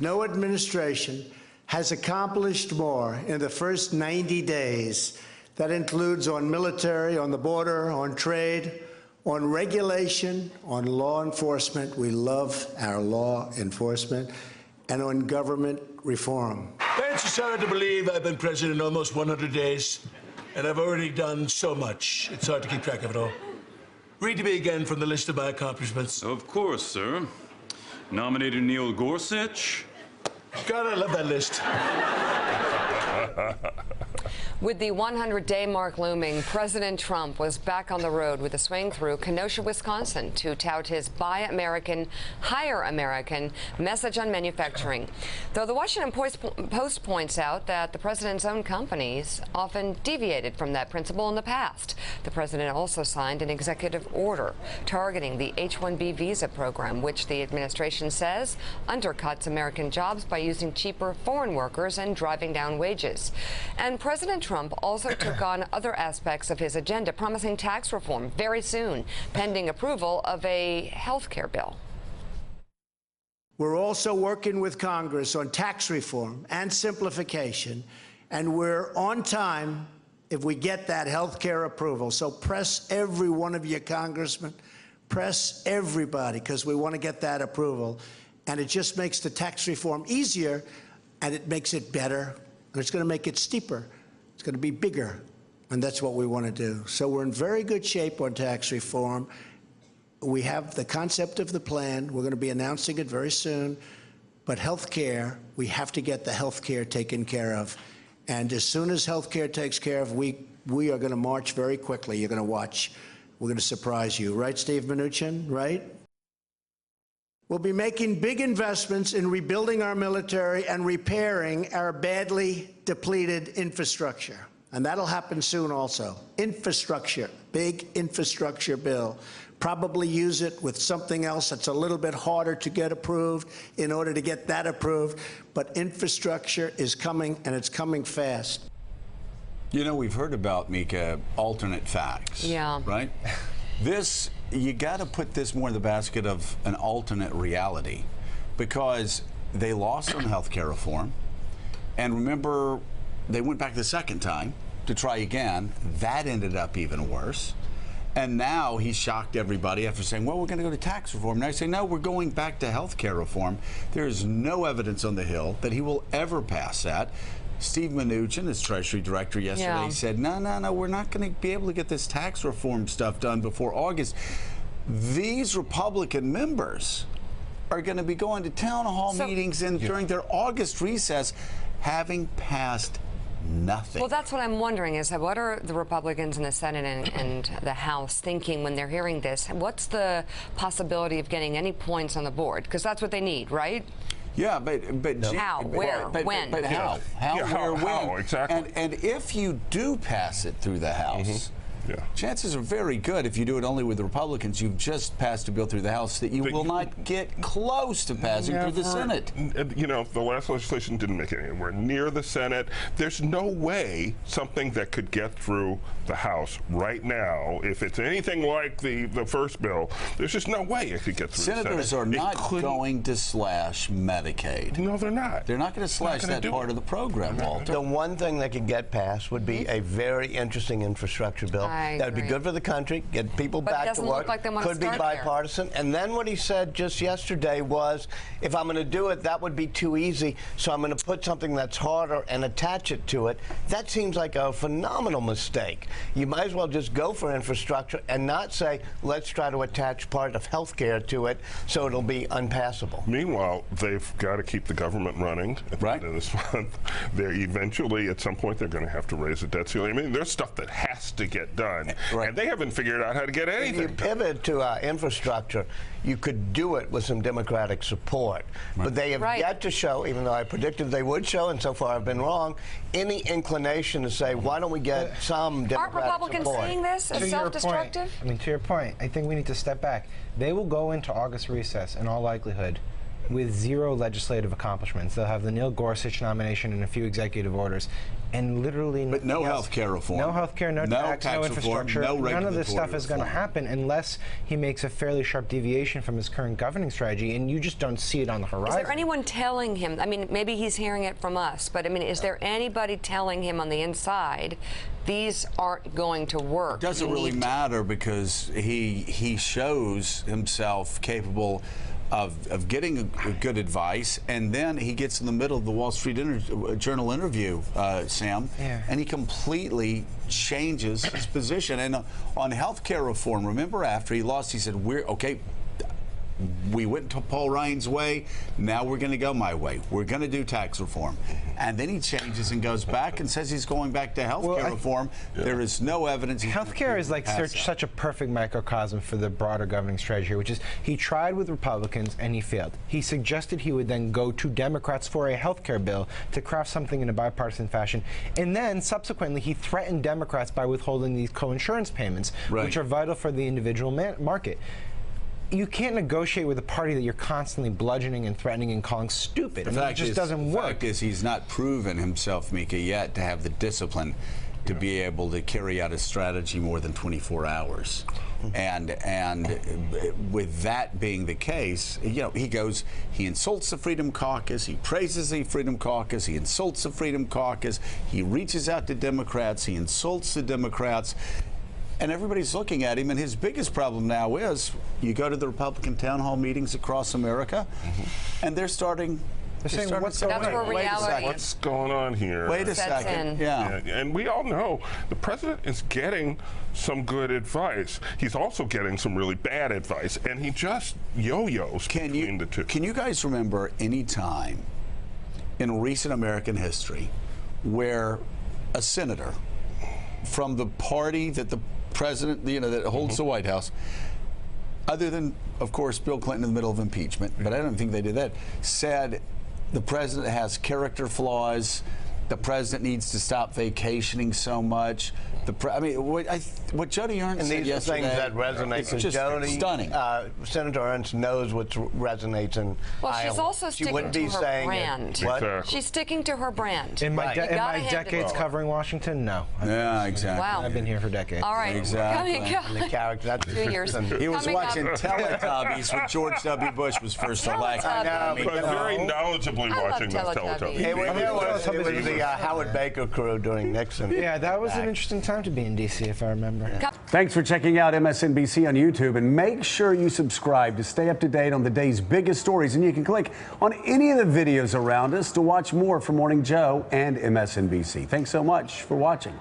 No administration has accomplished more in the first 90 days. That includes on military, on the border, on trade, on regulation, on law enforcement. We love our law enforcement, and on government reform. It's hard to believe I've been president almost 100 days, and I've already done so much. It's hard to keep track of it all. Read to me again from the list of my accomplishments. Of course, sir. Nominated Neil Gorsuch. God, I love that list. With the 100-day mark looming, President Trump was back on the road with a swing through Kenosha, Wisconsin, to tout his Buy American, Hire American message on manufacturing. Though the Washington Post points out that the president's own companies often deviated from that principle in the past. The president also signed an executive order targeting the H-1B visa program, which the administration says undercuts American jobs by using cheaper foreign workers and driving down wages. And President Trump also took on other aspects of his agenda, promising tax reform very soon, pending approval of a health care bill. We're also working with Congress on tax reform and simplification, and we're on time if we get that health care approval. So press every one of you congressmen, press everybody, because we want to get that approval. And it just makes the tax reform easier, and it makes it better, and it's going to make it steeper. It's going to be bigger, and that's what we want to do. So we're in very good shape on tax reform. We have the concept of the plan. We're going to be announcing it very soon. But health care, we have to get the health care taken care of. And as soon as health care takes care of, we are going to march very quickly. You're going to watch. We're going to surprise you. Right, Steve Mnuchin? Right? We'll be making big investments in rebuilding our military and repairing our badly depleted infrastructure. And that'll happen soon also. Infrastructure, big infrastructure bill. Probably use it with something else that's a little bit harder to get approved in order to get that approved. But infrastructure is coming, and it's coming fast. You know, we've heard about, Mika, alternate facts. Yeah. Right? This, you got to put this more in the basket of an alternate reality, because they lost on health care reform. And remember, they went back the second time to try again. That ended up even worse. And now he's shocked everybody after saying, well, we're going to go to tax reform. Now I say, no, we're going back to health care reform. There is no evidence on the Hill that he will ever pass that. Steve Mnuchin, his Treasury Director, yesterday said, no, we're not going to be able to get this tax reform stuff done before August. These Republican members are going to be going to town hall meetings during their August recess, having passed nothing. Well, that's what I'm wondering is, what are the Republicans in the Senate and the House thinking when they're hearing this? What's the possibility of getting any points on the board? Because that's what they need, right? Yeah, but no. How, where, when? But how? How, where, when? How, exactly. And if you do pass it through the House, chances are very good, if you do it only with the Republicans, you've just passed a bill through the House, that you will not get close to passing through the Senate. You know, the last legislation didn't make it anywhere near the Senate. There's no way something that could get through the House right now, if it's anything like the first bill, there's just no way it could get through the Senate. Senators are not going to slash Medicaid. No, they're not. They're not going to slash that part of the program, Walter. The one thing that could get passed would be a very interesting infrastructure bill. That would be good for the country, get people back to work. Like could be bipartisan. And then what he said just yesterday was, if I'm going to do it, that would be too easy, so I'm going to put something that's harder and attach it to it. That seems like a phenomenal mistake. You might as well just go for infrastructure and not say, let's try to attach part of health care to it so it'll be unpassable. Meanwhile, they've got to keep the government running at the end of this month. They're eventually, at some point, they're going to have to raise the debt ceiling. I mean, there's stuff that has to get done. And they haven't figured out how to get anything. If you pivot to infrastructure, you could do it with some Democratic support. But they have yet to show, even though I predicted they would show, and so far I've been wrong, any inclination to say, why don't we get some Democratic support? Aren't Republicans seeing this as self-destructive? I mean, to your point, I think we need to step back. They will go into August recess, in all likelihood, with 0 legislative accomplishments. They'll have the Neil Gorsuch nomination and a few executive orders, and literally But no health care reform. No health care, no tax, no infrastructure. Reform, no None of this stuff is going to reform. happen unless he makes a fairly sharp deviation from his current governing strategy, and you just don't see it on the horizon. Is there anyone telling him? I mean, maybe he's hearing it from us, but I mean, is there anybody telling him on the inside these aren't going to work? It doesn't really matter because he shows himself capable of getting a good advice, and then he gets in the middle of the Wall Street Journal interview, Sam, and he completely changes his position. And on health care reform, remember after he lost, he said, we went to Paul Ryan's way, now we're going to go my way. We're going to do tax reform. And then he changes and goes back and says he's going back to health care reform. There is no evidence. Healthcare is like such a perfect microcosm for the broader governing strategy here, which is he tried with Republicans and he failed. He suggested he would then go to Democrats for a healthcare bill to craft something in a bipartisan fashion. And then subsequently he threatened Democrats by withholding these co-insurance payments, which are vital for the individual market. You can't negotiate with a party that you're constantly bludgeoning and threatening and calling stupid. It just doesn't work. The fact is he's not proven himself, Mika, yet to have the discipline to be able to carry out his strategy more than 24 hours. And with that being the case, you know, he insults the Freedom Caucus, he praises the Freedom Caucus, he insults the Freedom Caucus, he reaches out to Democrats, he insults the Democrats. And everybody's looking at him, and his biggest problem now is you go to the Republican town hall meetings across America, and they're saying, what's going on? Wait a second. What's going on here? Wait a second. Yeah. And we all know the president is getting some good advice. He's also getting some really bad advice, and he just yo-yos between the two. Can you guys remember any time in recent American history where a senator from the party that the president, that holds the White House, other than, of course, Bill Clinton in the middle of impeachment, but I don't think they did that, said the president has character flaws, the president needs to stop vacationing so much. What Jody Ernst said yesterday, and these are things that resonate with Jody. Stunning. Senator Ernst knows what resonates in Iowa. She's also sticking to her brand. Exactly. She's sticking to her brand. In my decades covering Washington, no. Yeah, exactly. Wow. I've been here for decades. All right. Exactly. The character. That's 2 years. He was watching Teletubbies when George W. Bush was first elected. I know, But very knowledgeably watching those Teletubbies. It was the Howard Baker crew during Nixon. Yeah, that was an interesting time to be in D.C., if I remember. Thanks for checking out MSNBC on YouTube, and make sure you subscribe to stay up to date on the day's biggest stories. And you can click on any of the videos around us to watch more from Morning Joe and MSNBC. Thanks so much for watching.